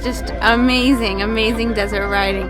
just amazing, amazing desert riding.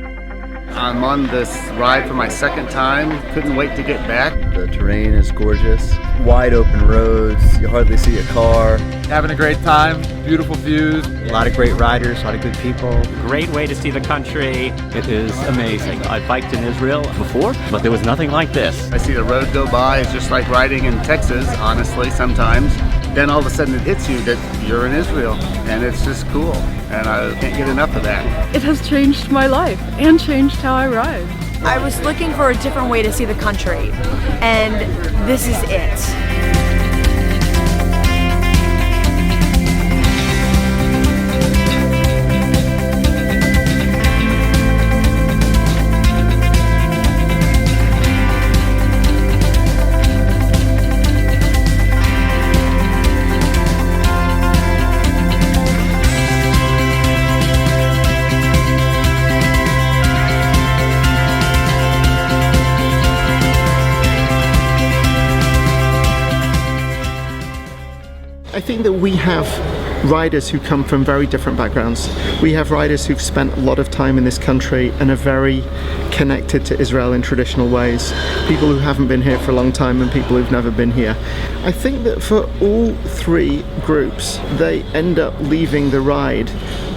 I'm on this ride for my second time. Couldn't wait to get back. The terrain is gorgeous. Wide open roads. You hardly see a car. Having a great time. Beautiful views. A lot of great riders, a lot of good people. Great way to see the country. It is amazing. I've biked in Israel before, but there was nothing like this. I see the road go by. It's just like riding in Texas, honestly, sometimes. Then all of a sudden it hits you that you're in Israel, and it's just cool. And I can't get enough of that. It has changed my life and changed how I ride. I was looking for a different way to see the country, and this is it. I think that we have riders who come from very different backgrounds. We have riders who've spent a lot of time in this country and are very connected to Israel in traditional ways. People who haven't been here for a long time and people who've never been here. I think that for all three groups, they end up leaving the ride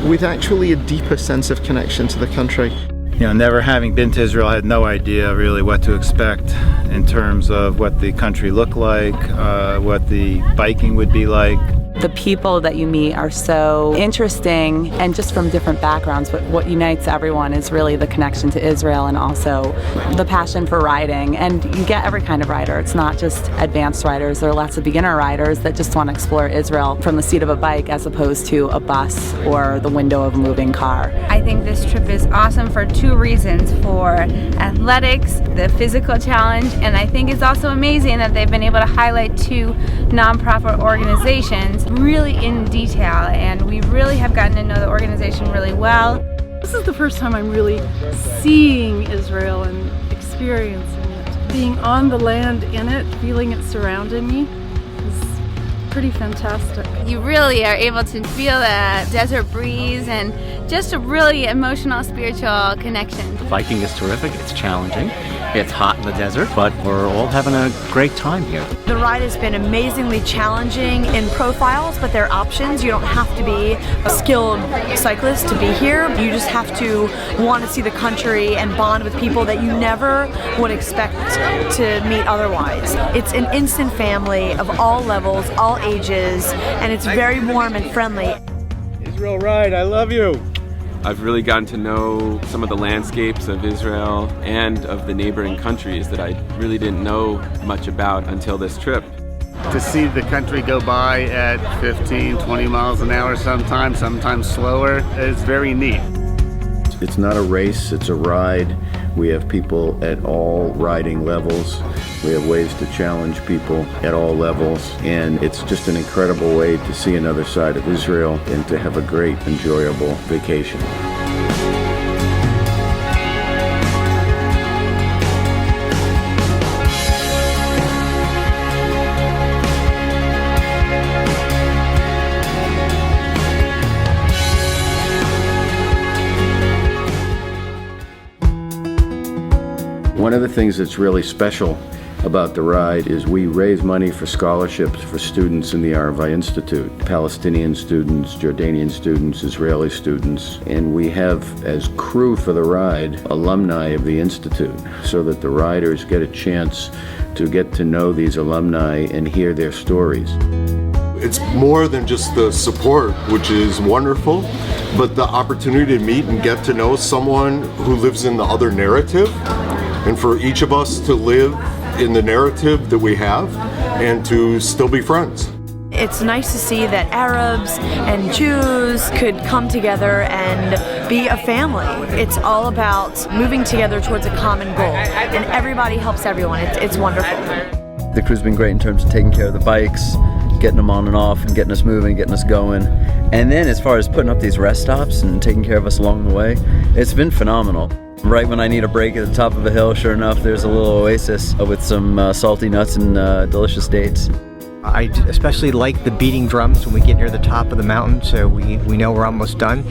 with actually a deeper sense of connection to the country. You know, never having been to Israel, I had no idea really what to expect in terms of what the country looked like, what the biking would be like. The people that you meet are so interesting and just from different backgrounds, but what unites everyone is really the connection to Israel and also the passion for riding. And you get every kind of rider. It's not just advanced riders. There are lots of beginner riders that just want to explore Israel from the seat of a bike as opposed to a bus or the window of a moving car. I think this trip is awesome for two reasons: for athletics, the physical challenge, and I think it's also amazing that they've been able to highlight two nonprofit organizations really in detail, and we really have gotten to know the organization really well. This is the first time I'm really seeing Israel and experiencing it. Being on the land in it, feeling it surrounding me is pretty fantastic. You really are able to feel the desert breeze and just a really emotional, spiritual connection. The biking is terrific. It's challenging. It's hot in the desert, but we're all having a great time here. The ride has been amazingly challenging in profiles, but there are options. You don't have to be a skilled cyclist to be here. You just have to want to see the country and bond with people that you never would expect to meet otherwise. It's an instant family of all levels, all ages, and it's very warm and friendly. Israel ride, I love you. I've really gotten to know some of the landscapes of Israel and of the neighboring countries that I really didn't know much about until this trip. To see the country go by at 15, 20 miles an hour sometimes slower, is very neat. It's not a race, it's a ride. We have people at all riding levels. We have ways to challenge people at all levels. And it's just an incredible way to see another side of Israel and to have a great, enjoyable vacation. One of the things that's really special about the ride is we raise money for scholarships for students in the Arava Institute, Palestinian students, Jordanian students, Israeli students, and we have as crew for the ride alumni of the Institute so that the riders get a chance to get to know these alumni and hear their stories. It's more than just the support, which is wonderful, but the opportunity to meet and get to know someone who lives in the other narrative, and for each of us to live in the narrative that we have and to still be friends. It's nice to see that Arabs and Jews could come together and be a family. It's all about moving together towards a common goal, and everybody helps everyone. It's wonderful. The crew's been great in terms of taking care of the bikes, getting them on and off, and getting us moving, getting us going. And then as far as putting up these rest stops and taking care of us along the way, it's been phenomenal. Right when I need a break at the top of a hill, sure enough, there's a little oasis with some salty nuts and delicious dates. I especially like the beating drums when we get near the top of the mountain, so we know we're almost done,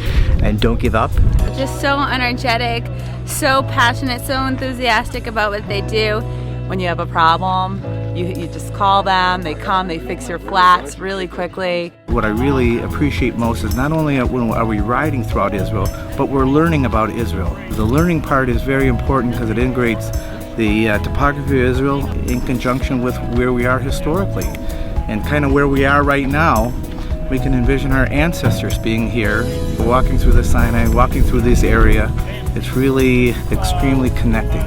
and don't give up. Just so energetic, so passionate, so enthusiastic about what they do. When you have a problem, you just call them, they come, they fix your flats really quickly. What I really appreciate most is not only are we riding throughout Israel, but we're learning about Israel. The learning part is very important because it integrates the topography of Israel in conjunction with where we are historically. And kind of where we are right now, we can envision our ancestors being here, walking through the Sinai, walking through this area. It's really extremely connecting.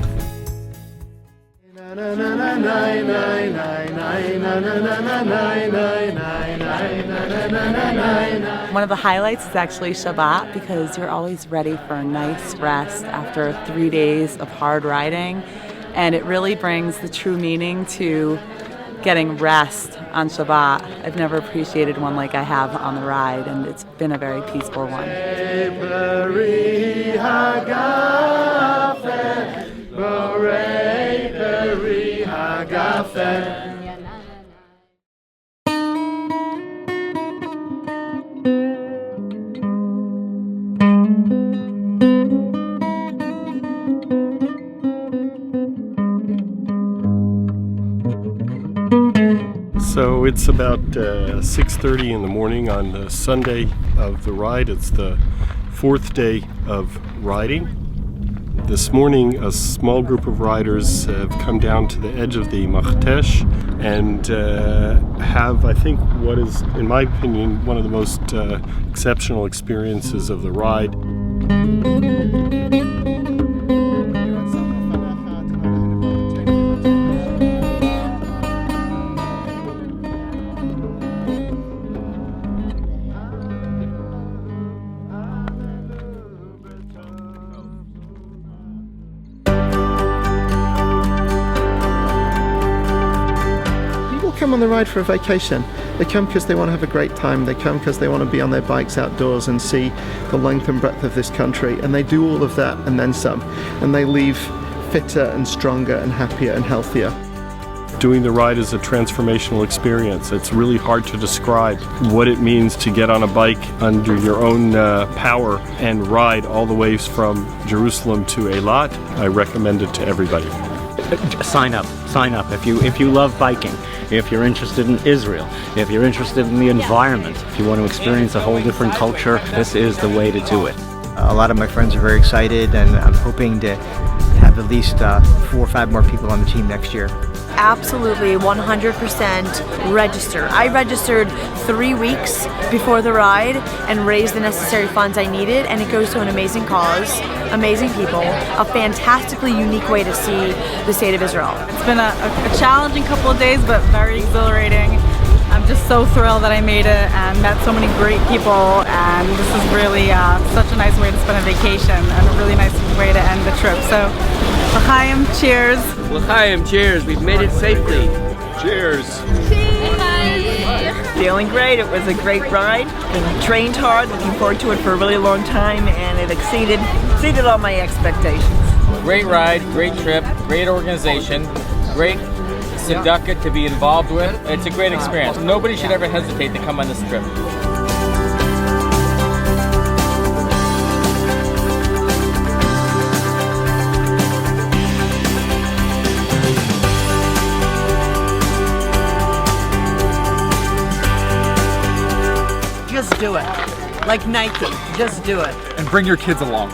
One of the highlights is actually Shabbat, because you're always ready for a nice rest after 3 days of hard riding, and it really brings the true meaning to getting rest on Shabbat. I've never appreciated one like I have on the ride, and it's been a very peaceful one. So it's about 6:30 in the morning on the Sunday of the ride. It's the 4th day of riding. This morning, a small group of riders have come down to the edge of the Machtesh and have, I think, what is, in my opinion, one of the most exceptional experiences of the ride. Come on the ride for a vacation. They come because they want to have a great time. They come because they want to be on their bikes outdoors and see the length and breadth of this country, and they do all of that and then some, and they leave fitter and stronger and happier and healthier. Doing the ride is a transformational experience. It's really hard to describe what it means to get on a bike under your own power and ride all the way from Jerusalem to Eilat. I recommend it to everybody. Sign up if you love biking, if you're interested in Israel, if you're interested in the environment, if you want to experience a whole different culture, this is the way to do it. A lot of my friends are very excited, and I'm hoping to have at least 4 or 5 more people on the team next year. Absolutely 100% register. I registered 3 weeks before the ride and raised the necessary funds I needed, and it goes to an amazing cause, amazing people, a fantastically unique way to see the state of Israel. It's been a challenging couple of days, but very exhilarating. I'm just so thrilled that I made it and met so many great people, and this is really such a nice way to spend a vacation and a really nice way to end the trip. So, l'chaim, cheers. L'chaim, cheers. We've made it safely. Cheers. Feeling great. It was a great ride. Been trained hard, looking forward to it for a really long time, and it exceeded all my expectations. Great ride, great trip, great organization, great tzedakah to be involved with. It's a great experience. Nobody should ever hesitate to come on this trip. Just do it. Like Nike, just do it. And bring your kids along.